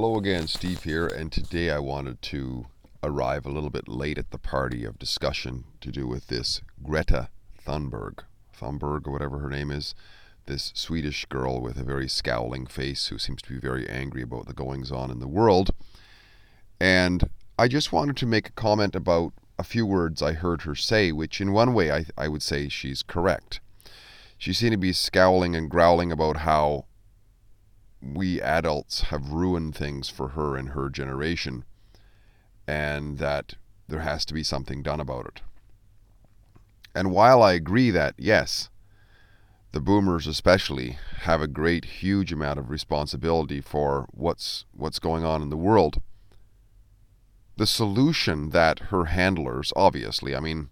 Hello again, Steve here, and today I wanted to arrive a little bit late at the party of discussion to do with this Greta Thunberg, or whatever her name is, this Swedish girl with a very scowling face who seems to be very angry about the goings-on in the world. And I just wanted to make a comment about a few words I heard her say, which in one way I would say she's correct. She seemed to be scowling and growling about how we adults have ruined things for her and her generation, and that there has to be something done about it. And while I agree that, yes, the boomers especially have a great, huge amount of responsibility for what's going on in the world, the solution that her handlers, obviously, I mean,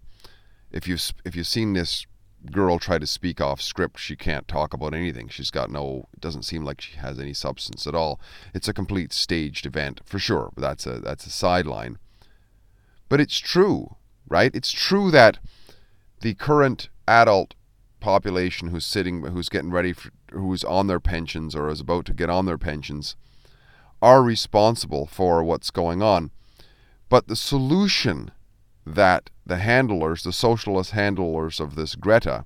if you've seen this girl try to speak off script, she can't talk about anything. It doesn't seem like she has any substance at all. It's a complete staged event for sure, but that's a sideline. But it's true, right? It's true that the current adult population who's on their pensions or is about to get on their pensions are responsible for what's going on. But the solution that the socialist handlers of this Greta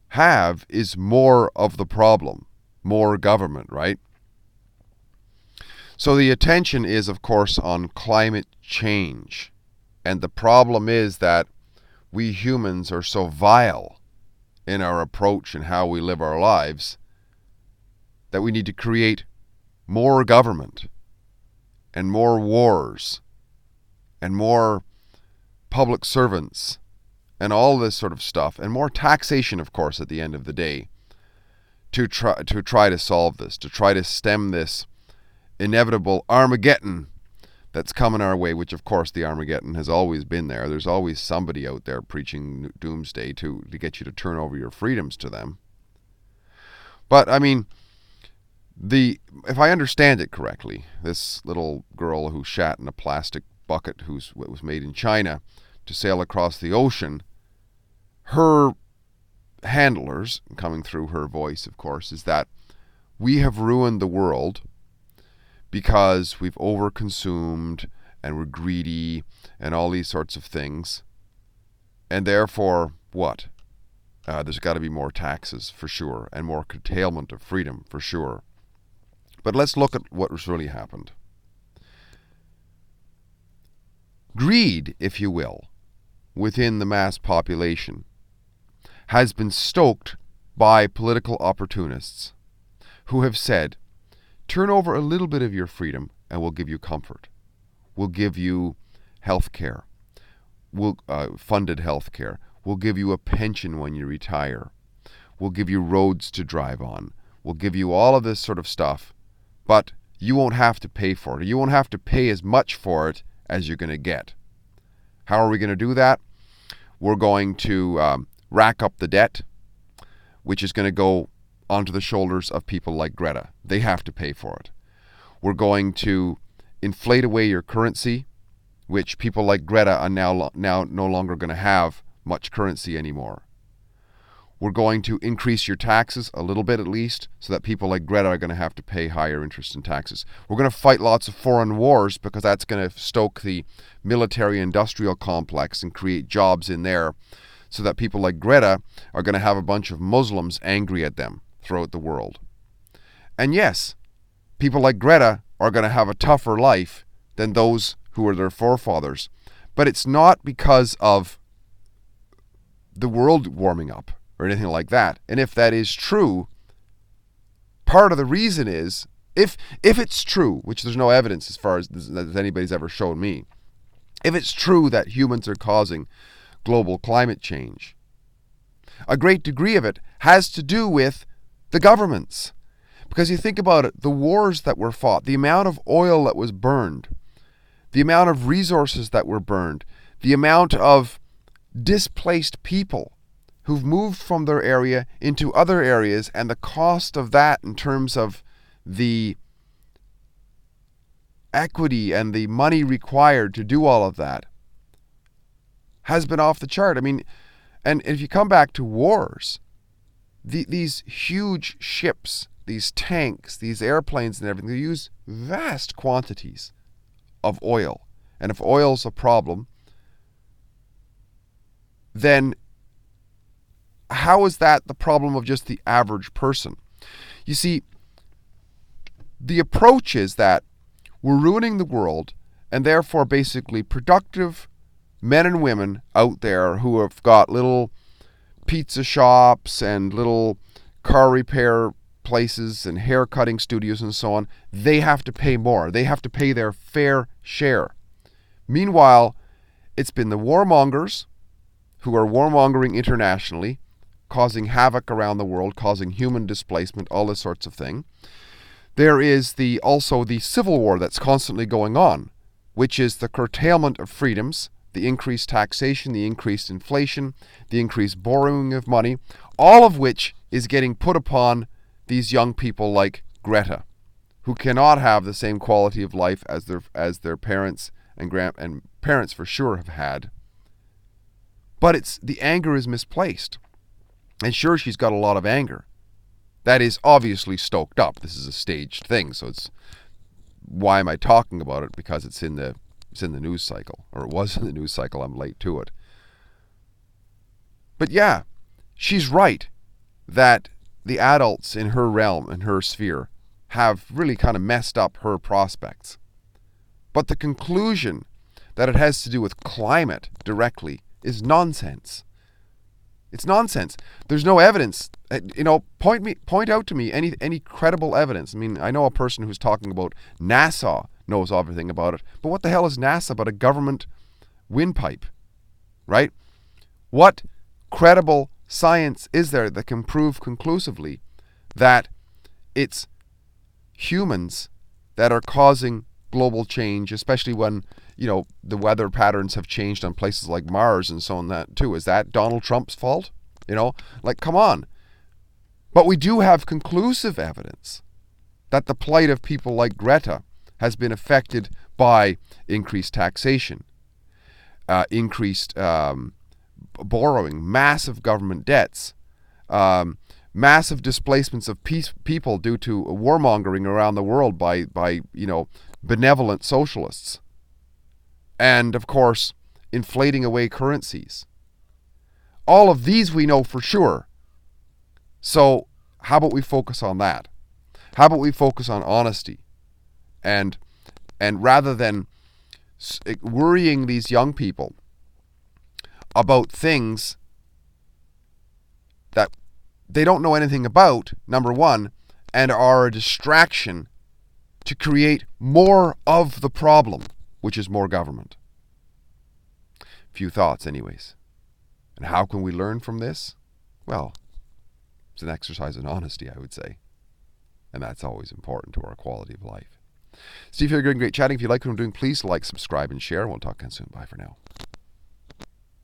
have is more of the problem, more government, right? So the attention is, of course, on climate change. And the problem is that we humans are so vile in our approach and how we live our lives that we need to create more government and more wars and more public servants and all this sort of stuff, and more taxation, of course, at the end of the day, to try to solve this, to try to stem this inevitable Armageddon that's coming our way, which, of course, the Armageddon has always been there. There's always somebody out there preaching doomsday to get you to turn over your freedoms to them. But, I mean, if I understand it correctly, this little girl who shat in a plastic bucket what was made in China to sail across the ocean, her handlers, coming through her voice, of course, is that we have ruined the world because we've overconsumed and we're greedy and all these sorts of things. And therefore, what? There's got to be more taxes, for sure, and more curtailment of freedom, for sure. But let's look at what has really happened. Greed, if you will, within the mass population has been stoked by political opportunists who have said, turn over a little bit of your freedom and we'll give you comfort. We'll give you health care, funded health care. We'll give you a pension when you retire. We'll give you roads to drive on. We'll give you all of this sort of stuff, but you won't have to pay for it. You won't have to pay as much for it as you're going to get. How are we going to do that? We're going to rack up the debt, which is going to go onto the shoulders of people like Greta. They have to pay for it. We're going to inflate away your currency, which people like Greta are now no longer going to have much currency anymore. We're going to increase your taxes a little bit at least, so that people like Greta are going to have to pay higher interest and taxes. We're going to fight lots of foreign wars because that's going to stoke the military-industrial complex and create jobs in there, so that people like Greta are going to have a bunch of Muslims angry at them throughout the world. And yes, people like Greta are going to have a tougher life than those who were their forefathers. But it's not because of the world warming up or anything like that. And if that is true, part of the reason is, if it's true, which there's no evidence as far as anybody's ever shown me, if it's true that humans are causing global climate change, a great degree of it has to do with the governments. Because you think about it, the wars that were fought, the amount of oil that was burned, the amount of resources that were burned, the amount of displaced people who've moved from their area into other areas, and the cost of that in terms of the equity and the money required to do all of that has been off the chart. I mean, and if you come back to wars, these huge ships, these tanks, these airplanes and everything, they use vast quantities of oil. And if oil's a problem, then how is that the problem of just the average person? You see, the approach is that we're ruining the world, and therefore basically productive men and women out there who have got little pizza shops and little car repair places and hair cutting studios and so on, they have to pay more. They have to pay their fair share. Meanwhile, it's been the warmongers who are warmongering internationally, causing havoc around the world, causing human displacement, all this sorts of thing. There is also the civil war that's constantly going on, which is the curtailment of freedoms, the increased taxation, the increased inflation, the increased borrowing of money, all of which is getting put upon these young people like Greta, who cannot have the same quality of life as their parents and parents for sure have had. But the anger is misplaced. And sure, she's got a lot of anger. That is obviously stoked up. This is a staged thing, so why am I talking about it? Because it's in the news cycle, or it was in the news cycle. I'm late to it. But yeah, she's right that the adults in her realm, in her sphere, have really kind of messed up her prospects. But the conclusion that it has to do with climate directly is nonsense. It's nonsense. There's no evidence. Point out to me any credible evidence. I mean, I know a person who's talking about NASA knows everything about it, but what the hell is NASA but a government windpipe, right? What credible science is there that can prove conclusively that it's humans that are causing global change, especially when, the weather patterns have changed on places like Mars and so on that too? Is that Donald Trump's fault? Come on. But we do have conclusive evidence that the plight of people like Greta has been affected by increased taxation, increased borrowing, massive government debts, massive displacements of people due to warmongering around the world by benevolent socialists. And, of course, inflating away currencies. All of these we know for sure. So how about we focus on that? How about we focus on honesty? And rather than worrying these young people about things that they don't know anything about, number one, and are a distraction to create more of the problem, which is more government. Few thoughts anyways. And how can we learn from this? Well, it's an exercise in honesty, I would say. And that's always important to our quality of life. Steve here, doing great chatting. If you like what I'm doing, please like, subscribe, and share. We'll talk again soon. Bye for now.